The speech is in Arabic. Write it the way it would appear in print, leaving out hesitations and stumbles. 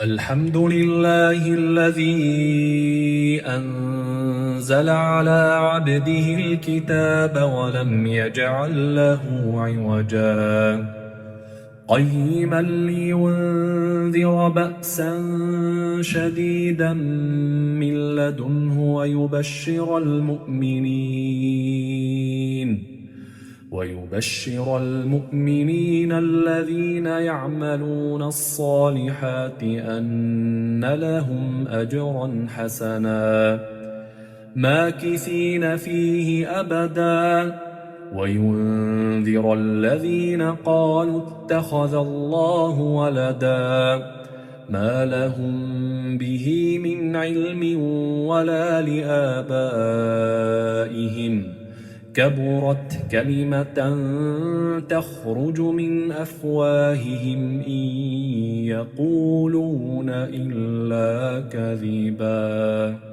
الحمد لله الذي أنزل على عبده الكتاب ولم يجعل له عوجا قيما لينذر بأسا شديدا من لدنه ويبشر المؤمنين الذين يعملون الصالحات أن لهم أجرا حسنا ماكثين فيه أبدا وينذر الذين قالوا اتخذ الله ولدا ما لهم به من علم ولا لآبائهم كبرت كلمة تخرج من أفواههم إن يقولون إلا كذبا.